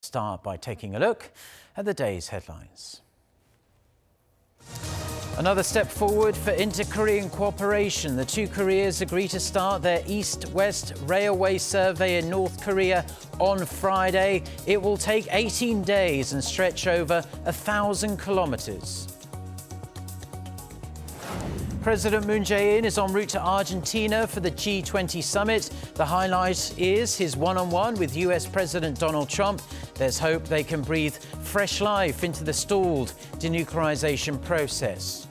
Start by taking a look at the day's headlines. Another step forward for inter-Korean cooperation. The two Koreas agree to start their East-West railway survey in North Korea on Friday. It will take 18 days and stretch over 1,000 kilometers. President Moon Jae-in is en route to Argentina for the G20 Summit. The highlight is his one-on-one with US President Donald Trump. There's hope they can breathe fresh life into the stalled denuclearization process.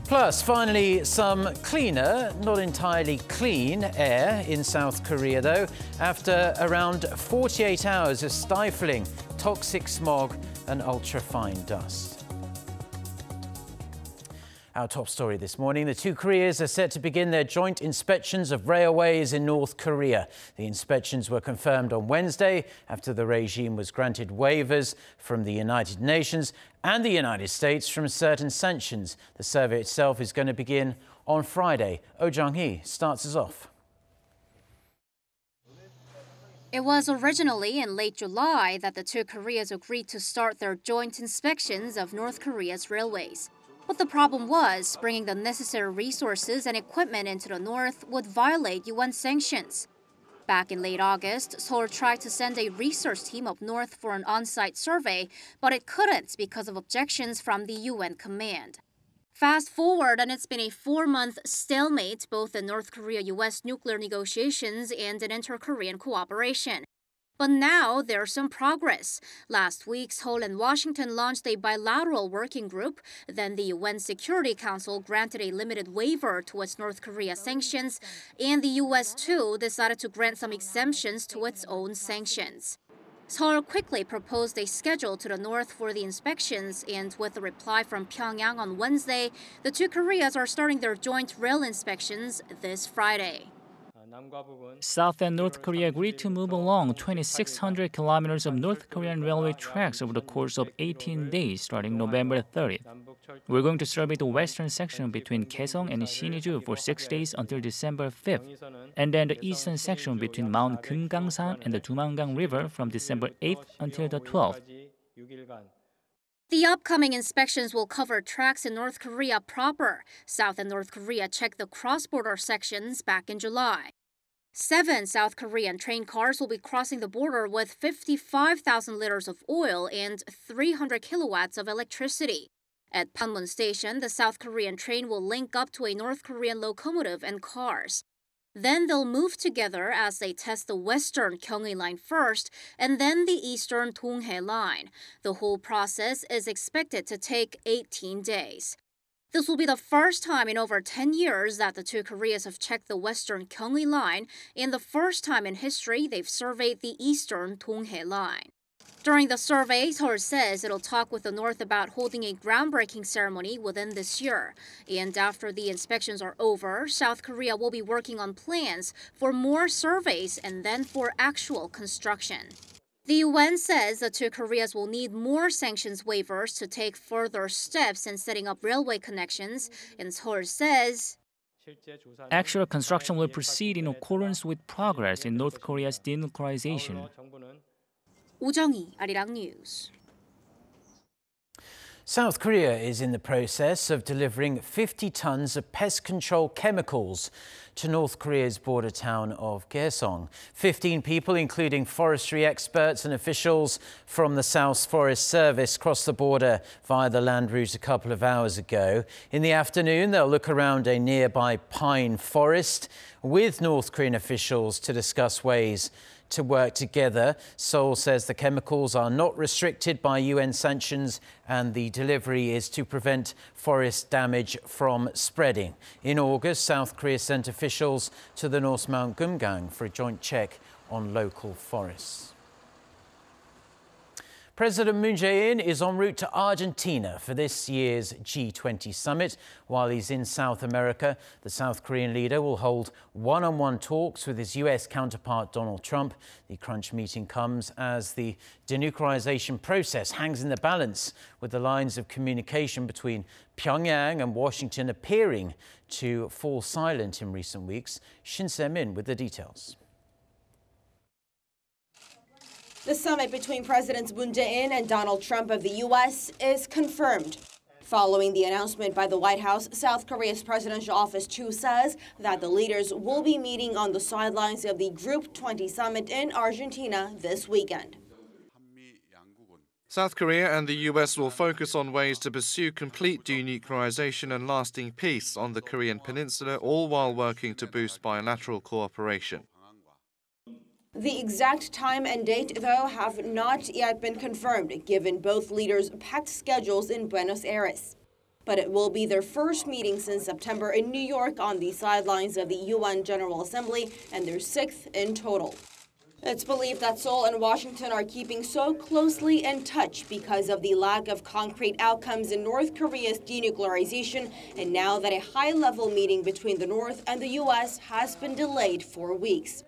Plus, finally, some cleaner, not entirely clean air in South Korea, though, after around 48 hours of stifling toxic smog and ultrafine dust. Our top story this morning, the two Koreas are set to begin their joint inspections of railways in North Korea. The inspections were confirmed on Wednesday after the regime was granted waivers from the United Nations and the United States from certain sanctions. The survey itself is going to begin on Friday. Oh Jung-hee starts us off. It was originally in late July that the two Koreas agreed to start their joint inspections of North Korea's railways. But the problem was, bringing the necessary resources and equipment into the north would violate UN sanctions. Back in late August, Seoul tried to send a research team up north for an on-site survey, but it couldn't because of objections from the UN command. Fast forward, and it's been a 4-month stalemate both in North Korea-US nuclear negotiations and in inter-Korean cooperation. But now there's some progress. Last week, Seoul and Washington launched a bilateral working group. Then the UN Security Council granted a limited waiver to its North Korea sanctions. And the US, too, decided to grant some exemptions to its own sanctions. Seoul quickly proposed a schedule to the north for the inspections. And with a reply from Pyongyang on Wednesday, the two Koreas are starting their joint rail inspections this Friday. South and North Korea agreed to move along 2,600 kilometers of North Korean railway tracks over the course of 18 days starting November 30th. We're going to survey the western section between Kaesong and Siniju for 6 days until December 5th, and then the eastern section between Mount Keumgangsan and the Dumangang River from December 8th until the 12th. The upcoming inspections will cover tracks in North Korea proper. South and North Korea checked the cross-border sections back in July. 7 South Korean train cars will be crossing the border with 55,000 liters of oil and 300 kilowatts of electricity. At Panmun Station, the South Korean train will link up to a North Korean locomotive and cars. Then they'll move together as they test the western Gyeongui line first and then the eastern Donghae line. The whole process is expected to take 18 days. This will be the first time in over 10 years that the two Koreas have checked the western Gyeongui line, and the first time in history they've surveyed the eastern Donghae line. During the survey, Seoul says it'll talk with the North about holding a groundbreaking ceremony within this year. And after the inspections are over, South Korea will be working on plans for more surveys and then for actual construction. The UN says the two Koreas will need more sanctions waivers to take further steps in setting up railway connections, and Seoul says actual construction will proceed in accordance with progress in North Korea's denuclearization. Oh Jung-hee, Arirang News. South Korea is in the process of delivering 50 tons of pest control chemicals to North Korea's border town of Kaesong. 15 people, including forestry experts and officials from the South Forest Service, crossed the border via the land route a couple of hours ago. In the afternoon, they'll look around a nearby pine forest with North Korean officials to discuss ways to work together. Seoul says the chemicals are not restricted by UN sanctions and the delivery is to prevent forest damage from spreading. In August, South Korea sent officials to the North Mount Keumgang for a joint check on local forests. President Moon Jae-in is en route to Argentina for this year's G20 Summit. While he's in South America, the South Korean leader will hold one-on-one talks with his US counterpart Donald Trump. The crunch meeting comes as the denuclearization process hangs in the balance, with the lines of communication between Pyongyang and Washington appearing to fall silent in recent weeks. Shin Se-min with the details. The summit between Presidents Moon Jae-in and Donald Trump of the U.S. is confirmed. Following the announcement by the White House, South Korea's presidential office too says that the leaders will be meeting on the sidelines of the G20 Summit in Argentina this weekend. South Korea and the US will focus on ways to pursue complete denuclearization and lasting peace on the Korean peninsula, all while working to boost bilateral cooperation. The exact time and date, though, have not yet been confirmed, given both leaders' packed schedules in Buenos Aires. But it will be their first meeting since September in New York on the sidelines of the UN General Assembly, and their 6th in total. It's believed that Seoul and Washington are keeping so closely in touch because of the lack of concrete outcomes in North Korea's denuclearization, and now that a high-level meeting between the North and the U.S. has been delayed for weeks.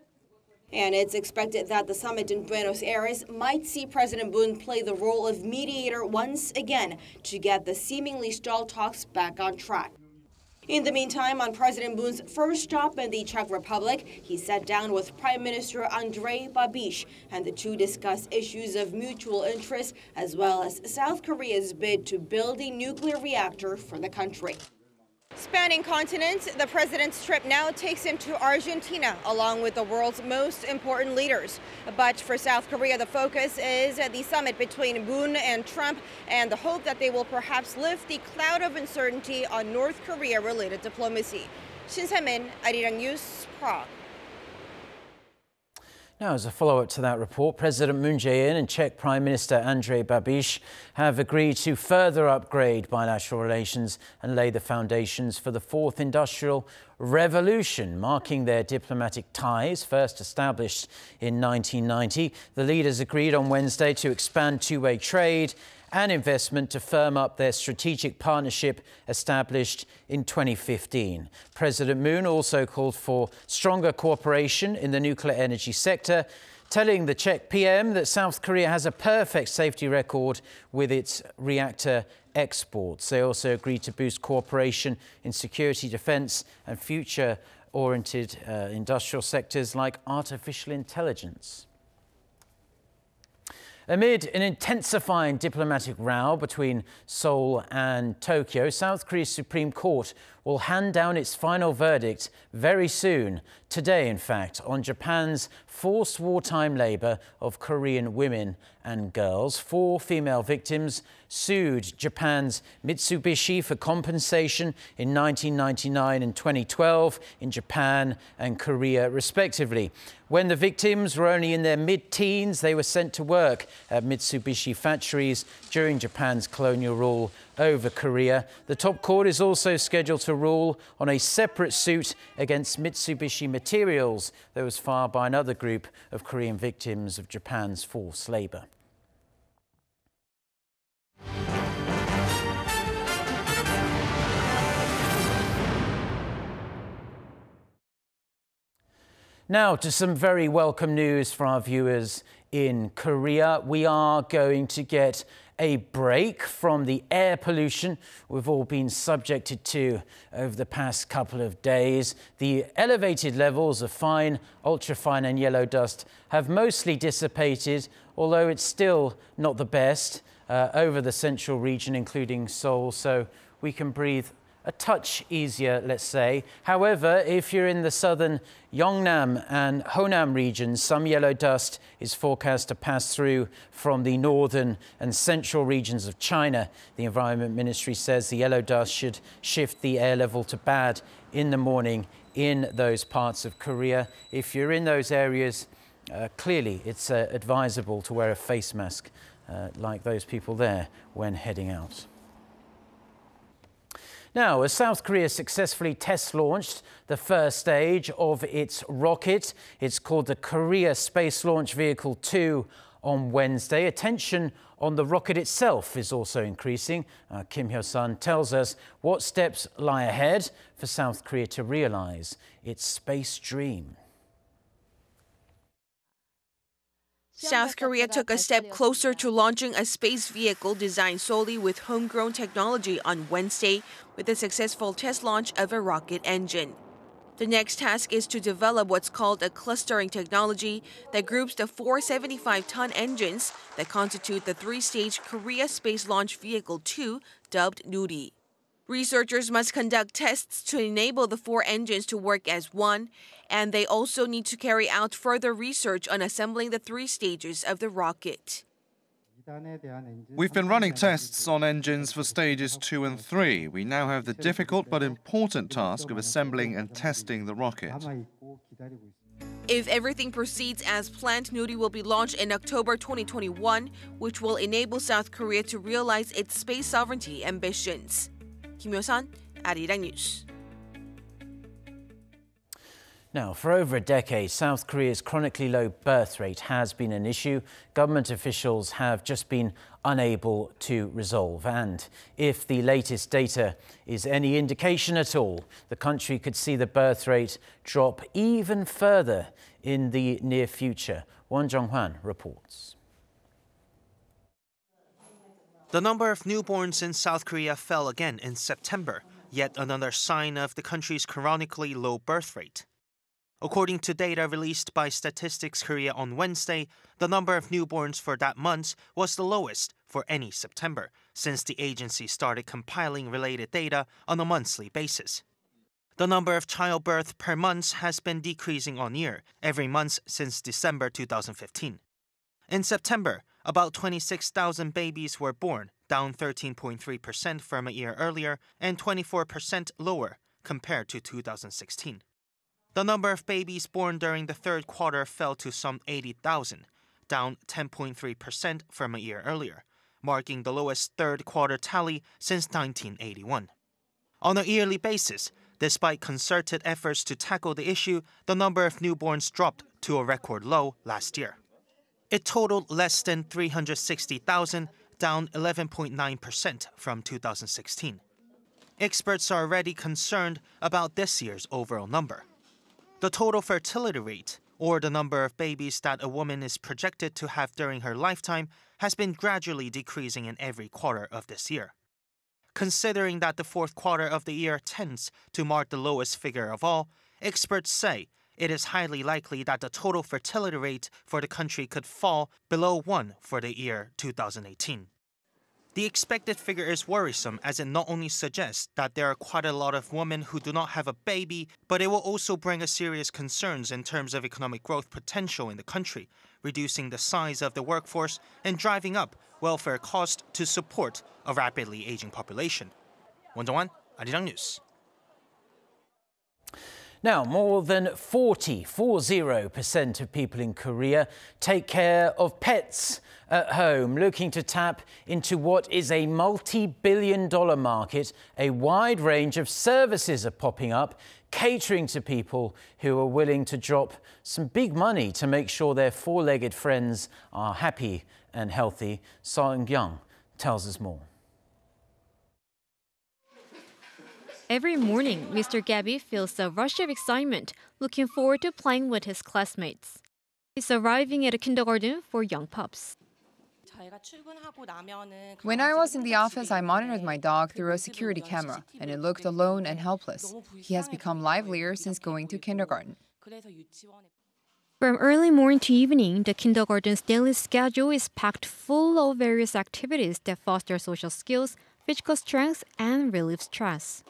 And it's expected that the summit in Buenos Aires might see President Moon play the role of mediator once again to get the seemingly stalled talks back on track. In the meantime, on President Moon's first stop in the Czech Republic, he sat down with Prime Minister Andrej Babiš, and the two discussed issues of mutual interest as well as South Korea's bid to build a nuclear reactor for the country. Spanning continents, the president's trip now takes him to Argentina, along with the world's most important leaders. But for South Korea, the focus is the summit between Moon and Trump, and the hope that they will perhaps lift the cloud of uncertainty on North Korea-related diplomacy. Shin Se-min, Arirang News, Prague. Now, as a follow-up to that report, President Moon Jae-in and Czech Prime Minister Andrej Babiš have agreed to further upgrade bilateral relations and lay the foundations for the fourth industrial revolution, marking their diplomatic ties first established in 1990. The leaders agreed on Wednesday to expand two-way trade and investment to firm up their strategic partnership established in 2015. President Moon also called for stronger cooperation in the nuclear energy sector, telling the Czech PM that South Korea has a perfect safety record with its reactor exports. They also agreed to boost cooperation in security, defense and future-oriented industrial sectors like artificial intelligence. Amid an intensifying diplomatic row between Seoul and Tokyo, South Korea's Supreme Court will hand down its final verdict very soon, today in fact, on Japan's forced wartime labour of Korean women and girls. 4 female victims sued Japan's Mitsubishi for compensation in 1999 and 2012 in Japan and Korea, respectively. When the victims were only in their mid-teens, they were sent to work at Mitsubishi factories during Japan's colonial rule over Korea. The top court is also scheduled to rule on a separate suit against Mitsubishi Materials that was filed by another group of Korean victims of Japan's forced labour. Now to some very welcome news for our viewers in Korea. We are going to get a break from the air pollution we've all been subjected to over the past couple of days. The elevated levels of fine, ultrafine and yellow dust have mostly dissipated, although it's still not the best over the central region, including Seoul, so we can breathe a touch easier, let's say. However, if you're in the southern Yeongnam and Honam regions, some yellow dust is forecast to pass through from the northern and central regions of China. The Environment Ministry says the yellow dust should shift the air level to bad in the morning in those parts of Korea. If you're in those areas, clearly it's advisable to wear a face mask like those people there when heading out. Now, as South Korea successfully test-launched the first stage of its rocket, it's called the Korea Space Launch Vehicle 2 on Wednesday. Attention on the rocket itself is also increasing. Kim Hyo-sun tells us what steps lie ahead for South Korea to realize its space dream. South Korea took a step closer to launching a space vehicle designed solely with homegrown technology on Wednesday with the successful test launch of a rocket engine. The next task is to develop what's called a clustering technology that groups the 4 75-ton engines that constitute the 3-stage Korea Space Launch Vehicle 2, dubbed Nuri. Researchers must conduct tests to enable the 4 engines to work as one, and they also need to carry out further research on assembling the 3 stages of the rocket. We've been running tests on engines for stages 2 and 3. We now have the difficult but important task of assembling and testing the rocket. If everything proceeds as planned, Nuri will be launched in October 2021, which will enable South Korea to realize its space sovereignty ambitions. Kim Yo-sun, Arirang News. Now, for over a decade, South Korea's chronically low birth rate has been an issue government officials have just been unable to resolve. And if the latest data is any indication at all, the country could see the birth rate drop even further in the near future. Won Jong-hwan reports. The number of newborns in South Korea fell again in September, yet another sign of the country's chronically low birth rate. According to data released by Statistics Korea on Wednesday, the number of newborns for that month was the lowest for any September since the agency started compiling related data on a monthly basis. The number of childbirths per month has been decreasing on year every month since December 2015. In September, about 26,000 babies were born, down 13.3% from a year earlier and 24% lower compared to 2016. The number of babies born during the third quarter fell to some 80,000, down 10.3% from a year earlier, marking the lowest third quarter tally since 1981. On a yearly basis, despite concerted efforts to tackle the issue, the number of newborns dropped to a record low last year. It totaled less than 360,000, down 11.9% from 2016. Experts are already concerned about this year's overall number. The total fertility rate, or the number of babies that a woman is projected to have during her lifetime, has been gradually decreasing in every quarter of this year. Considering that the fourth quarter of the year tends to mark the lowest figure of all, experts say it is highly likely that the total fertility rate for the country could fall below 1 for the year 2018. The expected figure is worrisome as it not only suggests that there are quite a lot of women who do not have a baby, but it will also bring us serious concerns in terms of economic growth potential in the country, reducing the size of the workforce and driving up welfare costs to support a rapidly aging population. Won Jong-hwan, Arirang News. Now, more than 40% of people in Korea take care of pets at home. Looking to tap into what is a multi-billion-dollar market, a wide range of services are popping up, catering to people who are willing to drop some big money to make sure their four-legged friends are happy and healthy. Seoul tells us more. Every morning, Mr. Gabby feels a rush of excitement, looking forward to playing with his classmates. He's arriving at a kindergarten for young pups. When I was in the office, I monitored my dog through a security camera, and it looked alone and helpless. He has become livelier since going to kindergarten. From early morning to evening, the kindergarten's daily schedule is packed full of various activities that foster social skills, physical strength, and relieve stress.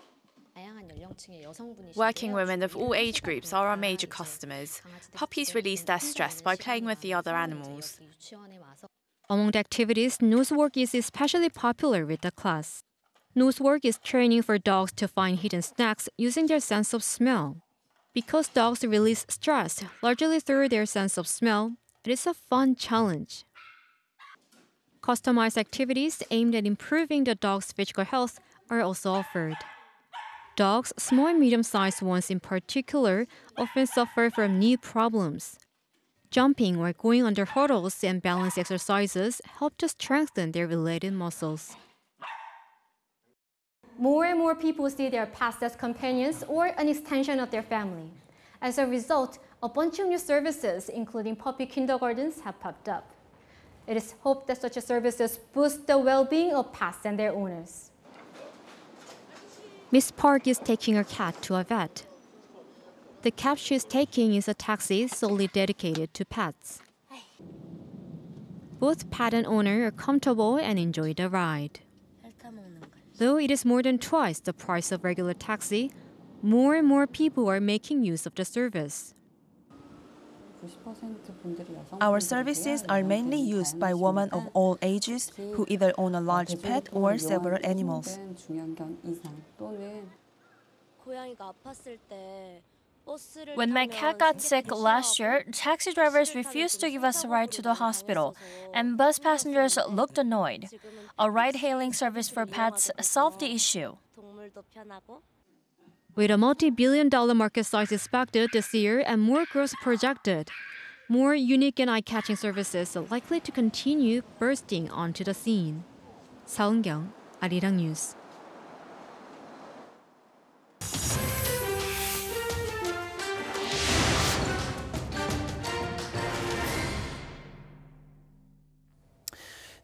Working women of all age groups are our major customers. Puppies release their stress by playing with the other animals. Among the activities, nosework is especially popular with the class. Nosework is training for dogs to find hidden snacks using their sense of smell. Because dogs release stress largely through their sense of smell, it is a fun challenge. Customized activities aimed at improving the dog's physical health are also offered. Dogs, small and medium-sized ones in particular, often suffer from knee problems. Jumping or going under hurdles and balance exercises help to strengthen their related muscles. More and more people see their pets as companions or an extension of their family. As a result, a bunch of new services, including puppy kindergartens, have popped up. It is hoped that such services boost the well-being of pets and their owners. Miss Park is taking her cat to a vet. The cab she's taking is a taxi solely dedicated to pets. Both pet and owner are comfortable and enjoy the ride. Though it is more than twice the price of regular taxi, more and more people are making use of the service. Our services are mainly used by women of all ages who either own a large pet or several animals. When my cat got sick last year, taxi drivers refused to give us a ride to the hospital, and bus passengers looked annoyed. A ride-hailing service for pets solved the issue. With a multi-billion-dollar market size expected this year and more growth projected, more unique and eye-catching services are likely to continue bursting onto the scene. 서은경, Arirang News.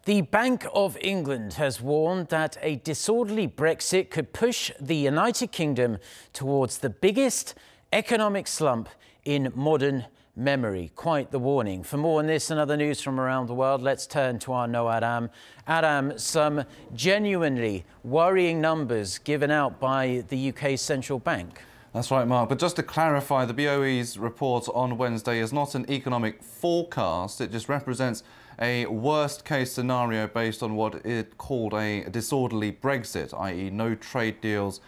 The Bank of England has warned that a disorderly Brexit could push the United Kingdom towards the biggest economic slump in modern memory. Quite the warning. For more on this and other news from around the world, let's turn to our No Aram. Aram, some genuinely worrying numbers given out by the UK's central bank. That's right, Mark. But just to clarify, the BOE's report on Wednesday is not an economic forecast. It just represents a worst-case scenario based on what it called a disorderly Brexit, i.e. no trade deals,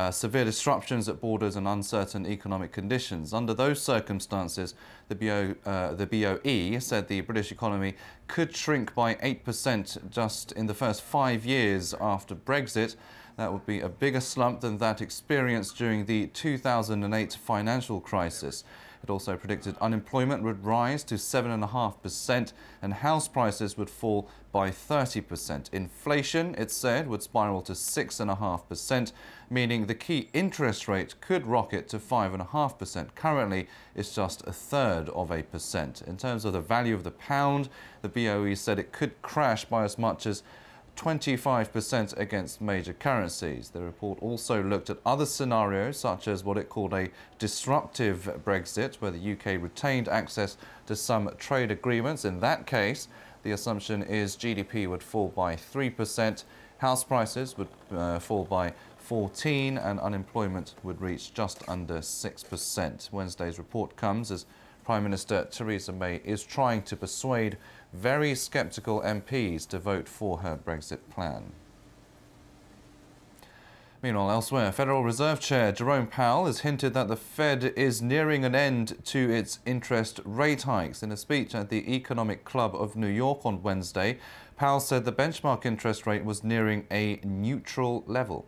severe disruptions at borders and uncertain economic conditions. Under those circumstances, the BOE said the British economy could shrink by 8% just in the first 5 years after Brexit. That would be a bigger slump than that experienced during the 2008 financial crisis. It also predicted unemployment would rise to 7.5% and house prices would fall by 30%. Inflation, it said, would spiral to 6.5%, meaning the key interest rate could rocket to 5.5%. Currently, it's just 1/3%. In terms of the value of the pound, the BOE said it could crash by as much as 25% against major currencies. The report also looked at other scenarios, such as what it called a disruptive Brexit, where the UK retained access to some trade agreements. In that case, the assumption is GDP would fall by 3%, house prices would fall by 14%, and unemployment would reach just under 6%. Wednesday's report comes as Prime Minister Theresa May is trying to persuade very sceptical MPs to vote for her Brexit plan. Meanwhile, elsewhere, Federal Reserve Chair Jerome Powell has hinted that the Fed is nearing an end to its interest rate hikes. In a speech at the Economic Club of New York on Wednesday, Powell said the benchmark interest rate was nearing a neutral level.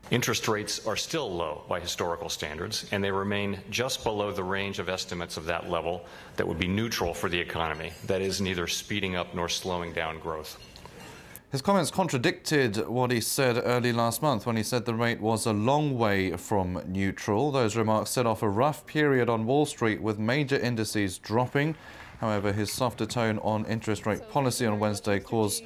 Interest rates are still low by historical standards, and they remain just below the range of estimates of that level that would be neutral for the economy, that is, neither speeding up nor slowing down growth. His comments contradicted what he said early last month when he said the rate was a long way from neutral. Those remarks set off a rough period on Wall Street with major indices dropping. However, his softer tone on interest rate policy on Wednesday caused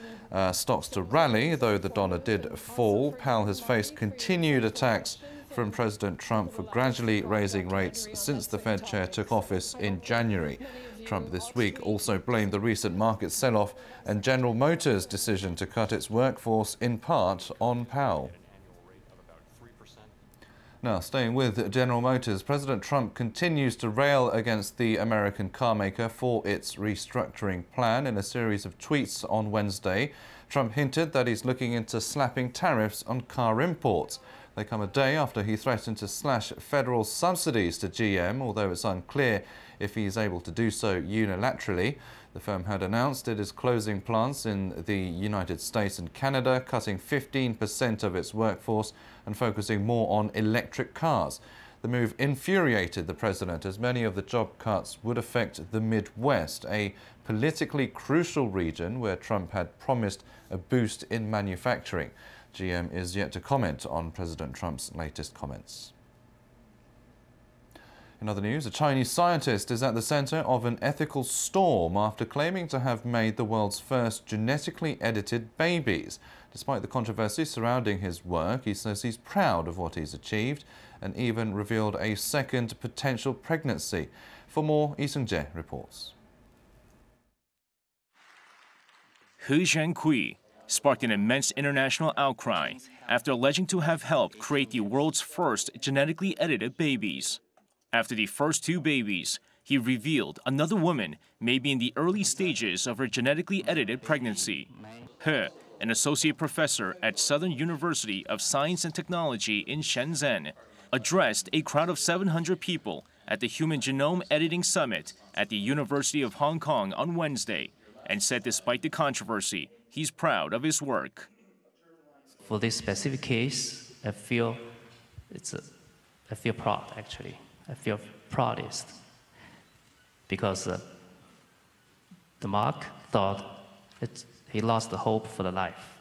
stocks to rally, though the dollar did fall. Powell has faced continued attacks from President Trump for gradually raising rates since the Fed chair took office in January. Trump this week also blamed the recent market sell-off and General Motors' decision to cut its workforce in part on Powell. Now, staying with General Motors, President Trump continues to rail against the American carmaker for its restructuring plan. In a series of tweets on Wednesday, Trump hinted that he's looking into slapping tariffs on car imports. They come a day after he threatened to slash federal subsidies to GM, although it's unclear if he is able to do so unilaterally. The firm had announced it is closing plants in the United States and Canada, cutting 15% of its workforce and focusing more on electric cars. The move infuriated the president, as many of the job cuts would affect the Midwest, a politically crucial region where Trump had promised a boost in manufacturing. GM is yet to comment on President Trump's latest comments. In other news, a Chinese scientist is at the center of an ethical storm after claiming to have made the world's first genetically edited babies. Despite the controversy surrounding his work, he says he's proud of what he's achieved and even revealed a second potential pregnancy. For more, Lee Seung-jae reports. He Zhenkui sparked an immense international outcry after alleging to have helped create the world's first genetically edited babies. After the first two babies, he revealed another woman may be in the early stages of her genetically edited pregnancy. He, an associate professor at Southern University of Science and Technology in Shenzhen, addressed a crowd of 700 people at the Human Genome Editing Summit at the University of Hong Kong on Wednesday and said despite the controversy, he's proud of his work. For this specific case, I feel proud, actually. I feel proudest because the Mark thought he lost the hope for the life.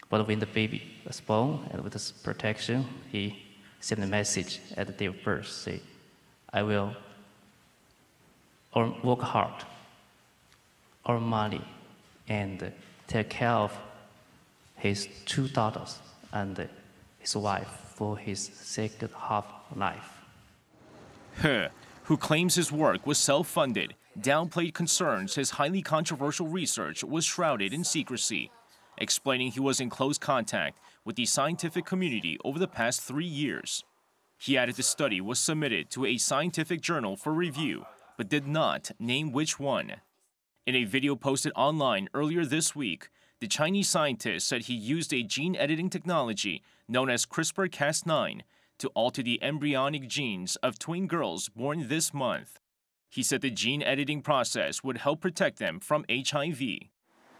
But when the baby was born and with this protection, he sent a message at the day of birth, say, I will work hard, earn money, and take care of his two daughters and his wife for his second half life. He, who claims his work was self-funded, downplayed concerns his highly controversial research was shrouded in secrecy, explaining he was in close contact with the scientific community over the past 3 years. He added the study was submitted to a scientific journal for review, but did not name which one. In a video posted online earlier this week, the Chinese scientist said he used a gene editing technology known as CRISPR-Cas9 to alter the embryonic genes of twin girls born this month. He said the gene editing process would help protect them from HIV.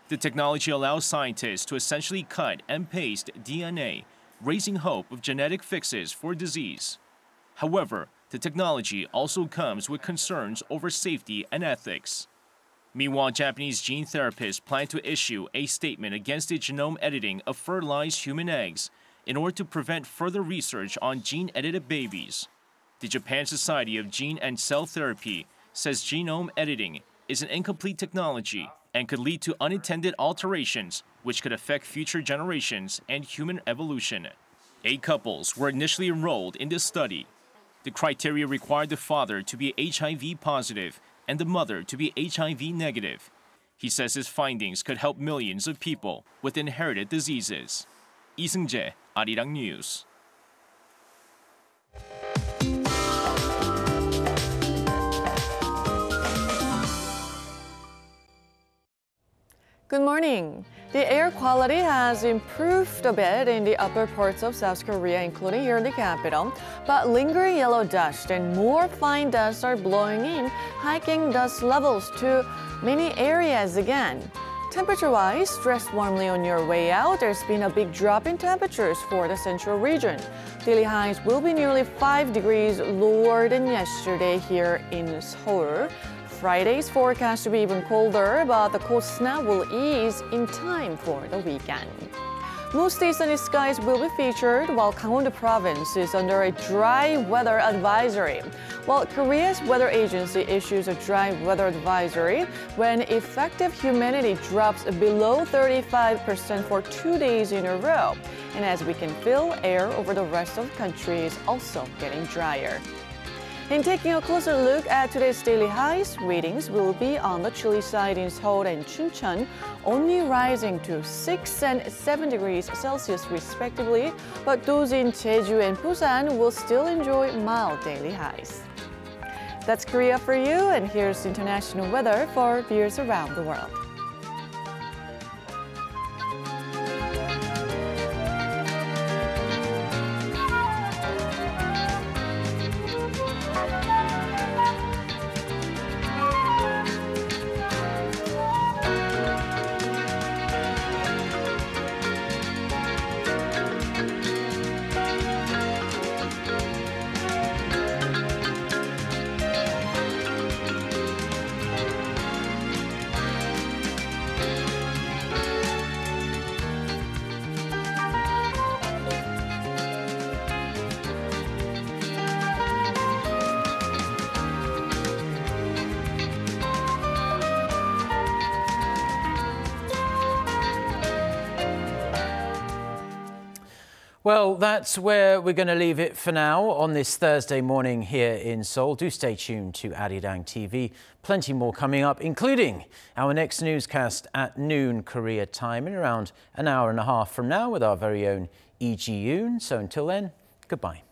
The technology allows scientists to essentially cut and paste DNA, raising hope of genetic fixes for disease. However, the technology also comes with concerns over safety and ethics. Meanwhile, Japanese gene therapists plan to issue a statement against the genome editing of fertilized human eggs in order to prevent further research on gene-edited babies. The Japan Society of Gene and Cell Therapy says genome editing is an incomplete technology and could lead to unintended alterations which could affect future generations and human evolution. 8 couples were initially enrolled in this study. The criteria required the father to be HIV positive and the mother to be HIV negative. He says his findings could help millions of people with inherited diseases. Lee Seung-jae, Arirang News. Good morning. The air quality has improved a bit in the upper parts of South Korea, including here in the capital, but lingering yellow dust and more fine dust are blowing in, hiking dust levels to many areas again. Temperature-wise, dress warmly on your way out. There's been a big drop in temperatures for the central region. Daily highs will be nearly 5 degrees lower than yesterday here in Seoul. Friday's forecast to be even colder, but the cold snap will ease in time for the weekend. Mostly sunny skies will be featured, while Gangwon province is under a dry weather advisory. While Korea's weather agency issues a dry weather advisory when effective humidity drops below 35% for 2 days in a row. And as we can feel, air over the rest of the country is also getting drier. In taking a closer look at today's daily highs, readings will be on the chilly side in Seoul and Chuncheon, only rising to 6 and 7 degrees Celsius respectively, but those in Jeju and Busan will still enjoy mild daily highs. That's Korea for you, and here's international weather for viewers around the world. Well, that's where we're going to leave it for now on this Thursday morning here in Seoul. Do stay tuned to Arirang TV. Plenty more coming up, including our next newscast at noon Korea time in around an hour and a half from now with our very own Lee Ji-yoon. So until then, goodbye.